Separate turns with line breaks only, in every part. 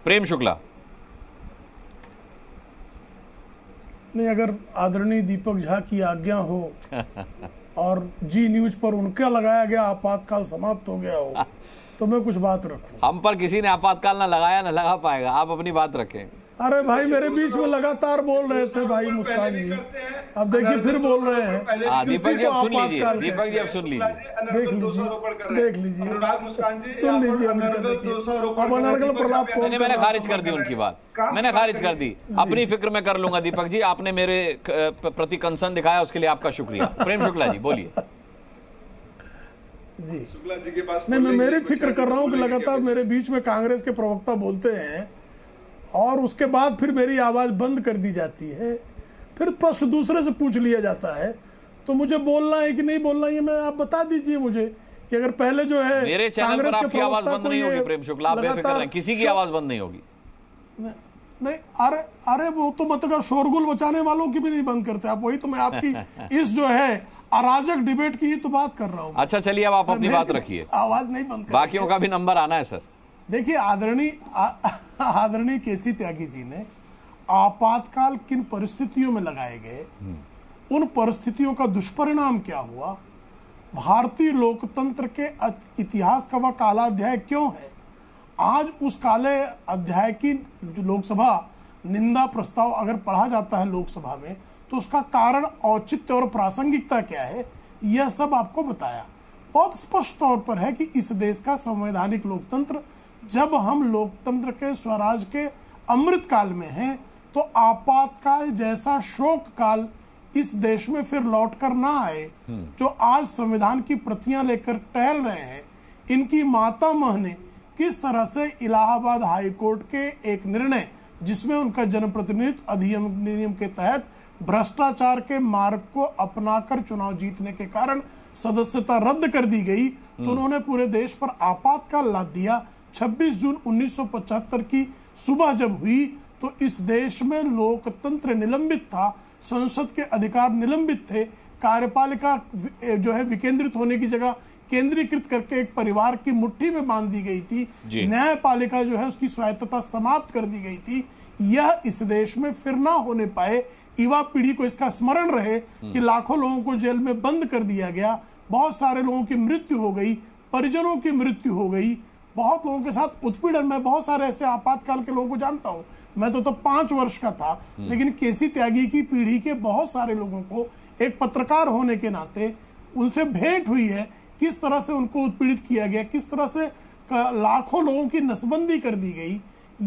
प्रेम शुक्ला।
नहीं, अगर आदरणीय दीपक झा की आज्ञा हो और जी न्यूज पर उनका लगाया गया आपातकाल समाप्त हो गया हो तो मैं कुछ बात रखूं।
हम पर किसी ने आपातकाल ना लगाया ना लगा पाएगा, आप अपनी बात रखें।
अरे भाई, मेरे बीच में लगातार बोल रहे थे भाई मुस्कान जी, अब देखिए फिर बोल रहे हैं।
दीपक जी अब सुन लीजिए, दीपक जी अब सुन लीजिए,
देख लीजिए सुन लीजिए। अब अनर्गल प्रलाप कौन?
मैंने खारिज कर दी उनकी बात, मैंने खारिज कर दी। अपनी फिक्र में कर लूंगा दीपक जी, आपने मेरे प्रति कंसर्न दिखाया, उसके लिए आपका शुक्रिया। प्रेम शुक्ला जी बोलिए।
जी नहीं, मैं मेरी फिक्र कर रहा हूँ कि लगातार मेरे बीच में कांग्रेस के प्रवक्ता बोलते हैं और उसके बाद फिर मेरी आवाज बंद कर दी जाती है, फिर प्रश्न दूसरे से पूछ लिया जाता है, तो मुझे बोलना है कि नहीं बोलना है मैं आप बता दीजिए मुझे कि अगर पहले जो है
मेरे चैनल पर आपकी आवाज बंद नहीं होगी प्रेम शुक्ला, आप बेफिक्र रहें, किसी की आवाज बंद नहीं होगी।
नहीं, अरे वो तो मतलब शोरगुल मचाने वालों की भी नहीं बंद करते आप, वही तो मैं आपकी इस जो है अराजक डिबेट की ही तो बात कर रहा हूँ।
अच्छा चलिए, अब आप अपनी बात रखिए,
आवाज नहीं बंद,
बाकियों का भी नंबर आना है सर।
देखिए आदरणीय केसी त्यागी जी ने आपातकाल किन परिस्थितियों में लगाए गए, उन परिस्थितियों का दुष्परिणाम क्या हुआ, भारतीय लोकतंत्र के इतिहास का वह काला अध्याय क्यों है, आज उस काले अध्याय की लोकसभा निंदा प्रस्ताव अगर पढ़ा जाता है लोकसभा में तो उसका कारण, औचित्य और प्रासंगिकता क्या है, यह सब आपको बताया। बहुत स्पष्ट तौर पर है कि इस देश का संवैधानिक लोकतंत्र, जब हम लोकतंत्र के स्वराज के अमृत काल में हैं तो आपातकाल जैसा शोक काल इस देश में फिर लौट कर ना आए। जो आज संविधान की प्रतियां लेकर टहल रहे हैं, इनकी मातामह ने किस तरह से इलाहाबाद हाई कोर्ट के एक निर्णय जिसमें उनका जनप्रतिनिधित्व अधिनियम के तहत भ्रष्टाचार के मार्ग को अपनाकर चुनाव जीतने के कारण सदस्यता रद्द कर दी गई, तो उन्होंने पूरे देश पर आपातकाल लाद दिया। 26 जून 1975 की सुबह जब हुई तो इस देश में लोकतंत्र निलंबित था, संसद के अधिकार निलंबित थे, कार्यपालिका जो है विकेंद्रित होने की जगह केंद्रीकृत करके एक परिवार की मुट्ठी में बांध दी गई थी, न्यायपालिका जो है उसकी स्वायत्तता समाप्त कर दी गई थी। यह इस देश में फिर ना होने पाए, युवा पीढ़ी को इसका स्मरण रहे कि लाखों लोगों को जेल में बंद कर दिया गया, बहुत सारे लोगों की मृत्यु हो गई, परिजनों की मृत्यु हो गई, बहुत लोगों के साथ उत्पीड़न। मैं बहुत सारे ऐसे आपातकाल के लोगों को जानता हूं, मैं तो 5 वर्ष का था, लेकिन केसी त्यागी की पीढ़ी के बहुत सारे लोगों को एक पत्रकार होने के नाते उनसे भेंट हुई है, किस तरह से उनको उत्पीड़ित किया गया, किस तरह से लाखों लोगों की नसबंदी कर दी गई।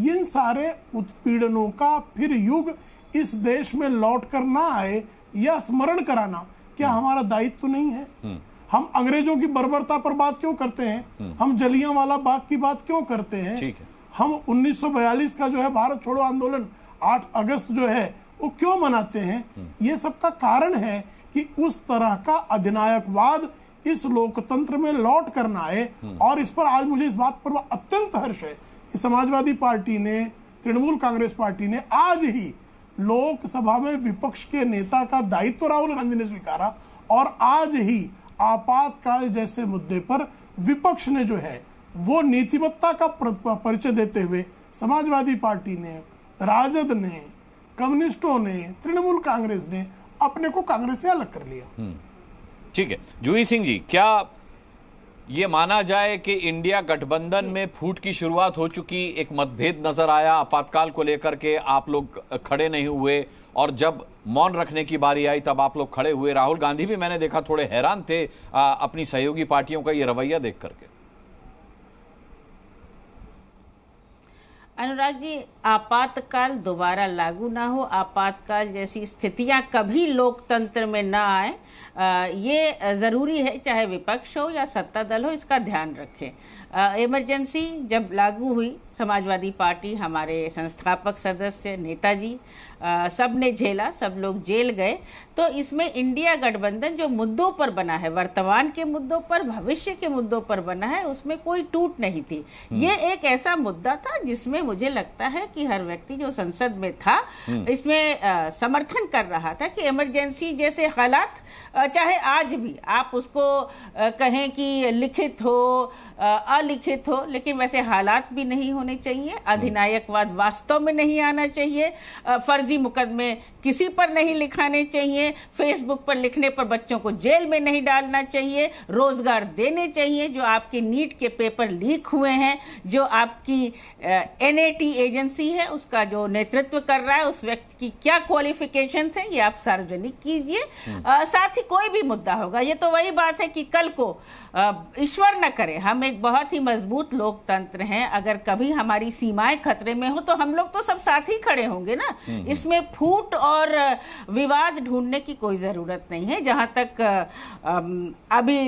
इन सारे उत्पीड़नों का फिर युग इस देश में लौट कर ना आए, यह स्मरण कराना क्या हमारा दायित्व तो नहीं है? हम अंग्रेजों की बर्बरता पर बात क्यों करते हैं? हम जलियांवाला बाग की बात क्यों करते हैं? हम 1942 का जो है भारत छोड़ो आंदोलन 8 अगस्त जो है वो क्यों मनाते हैं? ये सब का कारण है कि उस तरह का अधिनायकवाद इस लोकतंत्र में लौट करना आए। और इस पर आज मुझे इस बात पर अत्यंत हर्ष है कि समाजवादी पार्टी ने, तृणमूल कांग्रेस पार्टी ने आज ही लोकसभा में विपक्ष के नेता का दायित्व राहुल गांधी ने स्वीकारा और आज ही आपातकाल जैसे मुद्दे पर विपक्ष ने जो है वो नीतिमत्ता का परिचय देते हुए समाजवादी पार्टी ने, राजद ने, कम्युनिस्टों ने, तृणमूल कांग्रेस ने अपने को कांग्रेस से अलग कर लिया।
ठीक है जूही सिंह जी, क्या ये माना जाए कि इंडिया गठबंधन में फूट की शुरुआत हो चुकी, एक मतभेद नजर आया आपातकाल को लेकर के, आप लोग खड़े नहीं हुए और जब मौन रखने की बारी आई तब आप लोग खड़े हुए। राहुल गांधी भी मैंने देखा थोड़े हैरान थे अपनी सहयोगी पार्टियों का ये रवैया देख करके।
अनुराग जी, आपातकाल दोबारा लागू ना हो, आपातकाल जैसी स्थितियां कभी लोकतंत्र में ना आए, ये जरूरी है, चाहे विपक्ष हो या सत्ता दल हो, इसका ध्यान रखें। इमरजेंसी जब लागू हुई, समाजवादी पार्टी, हमारे संस्थापक सदस्य, नेताजी सब ने झेला, सब लोग जेल गए। तो इसमें इंडिया गठबंधन जो मुद्दों पर बना है, वर्तमान के मुद्दों पर, भविष्य के मुद्दों पर बना है, उसमें कोई टूट नहीं थी। ये एक ऐसा मुद्दा था जिसमें मुझे लगता है कि हर व्यक्ति जो संसद में था इसमें समर्थन कर रहा था कि इमरजेंसी जैसे हालात, चाहे आज भी आप उसको कहें कि लिखित हो, अलिखित हो, लेकिन वैसे हालात भी नहीं होने होने चाहिए, अधिनायकवाद वास्तव में नहीं आना चाहिए, फर्जी मुकदमे किसी पर नहीं लिखाने चाहिए, फेसबुक पर लिखने पर बच्चों को जेल में नहीं डालना चाहिए, रोजगार देने चाहिए। जो आपके नीट के पेपर लीक हुए हैं, जो आपकी एनएटी एजेंसी है उसका जो नेतृत्व कर रहा है उस व्यक्ति की क्या क्वालिफिकेशंस है, ये आप सार्वजनिक कीजिए। साथ ही कोई भी मुद्दा होगा, ये तो वही बात है कि कल को ईश्वर न करे, हम एक बहुत ही मजबूत लोकतंत्र हैं, अगर कभी हमारी सीमाएं खतरे में हो तो हम लोग तो सब साथ ही खड़े होंगे ना। इसमें फूट और विवाद ढूंढने की कोई जरूरत नहीं है। जहां तक अभी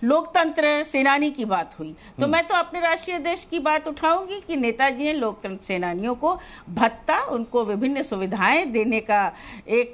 लोकतंत्र सेनानी की बात हुई तो मैं तो अपने राष्ट्रीय अध्यक्ष की बात उठाऊंगी कि नेताजी ने लोकतंत्र सेनानियों को भत्ता, उनको विभिन्न सुविधाएं देने का एक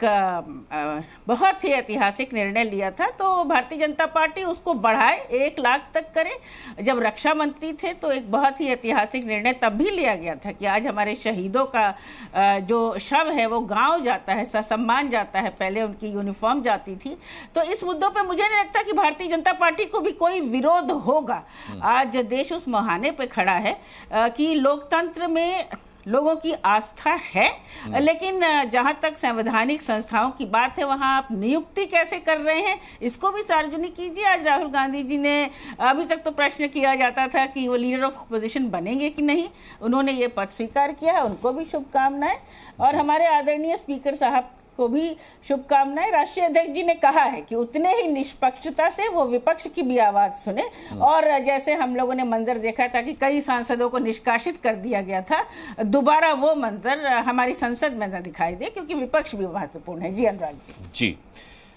बहुत ही ऐतिहासिक निर्णय लिया था, तो भारतीय जनता पार्टी उसको बढ़ाए 1 लाख तक करे। जब रक्षा मंत्री थे तो एक बहुत ही ऐतिहासिक निर्णय तब भी लिया गया था कि आज हमारे शहीदों का जो शव है वो गांव जाता है, ससम्मान जाता है, पहले उनकी यूनिफॉर्म जाती थी। तो इस मुद्दों पे मुझे नहीं लगता कि भारतीय जनता पार्टी को भी कोई विरोध होगा। आज देश उस मुहाने पे खड़ा है कि लोकतंत्र में लोगों की आस्था है, लेकिन जहां तक संवैधानिक संस्थाओं की बात है वहां आप नियुक्ति कैसे कर रहे हैं इसको भी सार्वजनिक कीजिए। आज राहुल गांधी जी ने, अभी तक तो प्रश्न किया जाता था कि वो लीडर ऑफ अपोजिशन बनेंगे कि नहीं, उन्होंने ये पद स्वीकार किया है, उनको भी शुभकामनाएं। और हमारे आदरणीय स्पीकर साहब को भी शुभकामनाएं। राष्ट्रीय अध्यक्ष जी ने कहा है कि उतने ही निष्पक्षता से वो विपक्ष की भी आवाज सुने, और जैसे हम लोगों ने मंजर देखा था कि कई सांसदों को निष्कासित कर दिया गया था, दोबारा वो मंजर हमारी संसद में न दिखाई दे, क्योंकि विपक्ष भी महत्वपूर्ण है। जी अनुराग जी।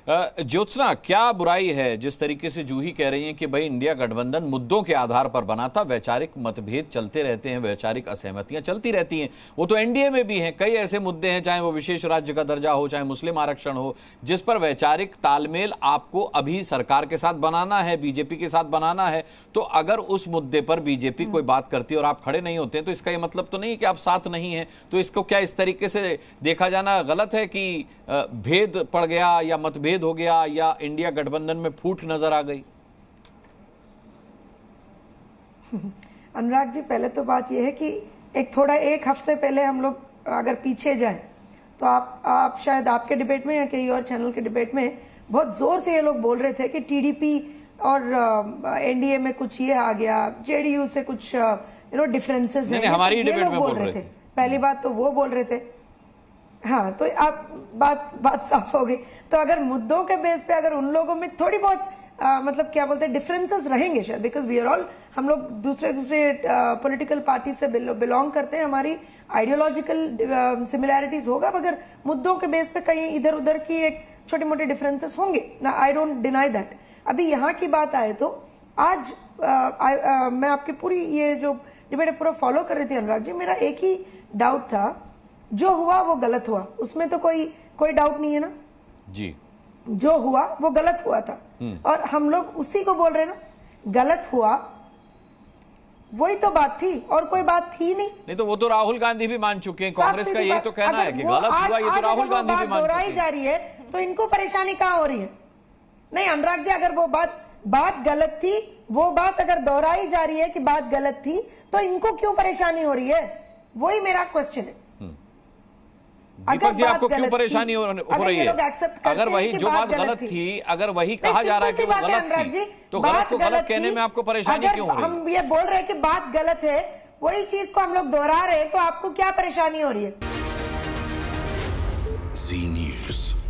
ज्योत्सना, क्या बुराई है जिस तरीके से जूही कह रही हैं कि भाई इंडिया गठबंधन मुद्दों के आधार पर बना था, वैचारिक मतभेद चलते रहते हैं, वैचारिक असहमतियां चलती रहती हैं, वो तो एनडीए में भी हैं। कई ऐसे मुद्दे हैं, चाहे वो विशेष राज्य का दर्जा हो, चाहे मुस्लिम आरक्षण हो, जिस पर वैचारिक तालमेल आपको अभी सरकार के साथ बनाना है, बीजेपी के साथ बनाना है। तो अगर उस मुद्दे पर बीजेपी कोई बात करती है और आप खड़े नहीं होते हैं तो इसका ये मतलब तो नहीं कि आप साथ नहीं हैं। तो इसको क्या इस तरीके से देखा जाना गलत है कि भेद पड़ गया या मतभेद हो गया या इंडिया गठबंधन में फूट नजर आ गई?
अनुराग जी, पहले तो बात यह है कि एक हफ्ते पहले हम लोग अगर पीछे जाएं तो आप शायद आपके डिबेट में या कई और चैनल के डिबेट में बहुत जोर से ये लोग बोल रहे थे कि टीडीपी और एनडीए में कुछ ये आ गया, जेडीयू से कुछ डिफरेंसेस हैं,
हमारी डिबेट में
बोल रहे थे। पहली बात तो वो बोल रहे थे, हाँ, तो आप बात साफ हो गई। तो अगर मुद्दों के बेस पे अगर उन लोगों में थोड़ी बहुत मतलब क्या बोलते हैं डिफरेंसेस रहेंगे शायद, बिकॉज वी आर ऑल, हम लोग दूसरे पॉलिटिकल पार्टी से बिलोंग करते हैं, हमारी आइडियोलॉजिकल सिमिलैरिटीज होगा, मगर मुद्दों के बेस पे कहीं इधर उधर की एक छोटी मोटी डिफरेंसेस होंगे, आई डोंट डिनाई दैट। अभी यहाँ की बात आए तो आज मैं आपकी पूरी ये जो डिबेट पूरा फॉलो कर रही थी अनुराग जी, मेरा एक ही डाउट था, जो हुआ वो गलत हुआ, उसमें तो कोई डाउट नहीं है ना
जी।
जो हुआ वो गलत हुआ था और हम लोग उसी को बोल रहे हैं ना, गलत हुआ, वही तो बात थी और कोई बात थी नहीं।
तो वो तो राहुल गांधी भी मान चुके हैं, कांग्रेस का यही तो कहना है कि गलत हुआ, ये तो राहुल गांधी भी मान चुके हैं।
जा रही है तो इनको परेशानी कहां हो रही है? नहीं अनुराग जी, अगर वो बात गलत थी, वो बात अगर दोहराई जा रही है कि बात गलत थी, तो इनको क्यों परेशानी हो रही है? वही मेरा क्वेश्चन है।
दीपक जी, आपको क्यों परेशानी हो रही है? अगर वही जो बात गलत थी, अगर वही कहा जा रहा है कि वो गलत थी, तो गलत को गलत कहने में आपको परेशानी क्यों हो रही है?
हम ये बोल रहे हैं कि बात गलत है, वही चीज को हम लोग दोहरा रहे हैं, तो आपको क्या परेशानी हो रही है?
जी न्यूज़।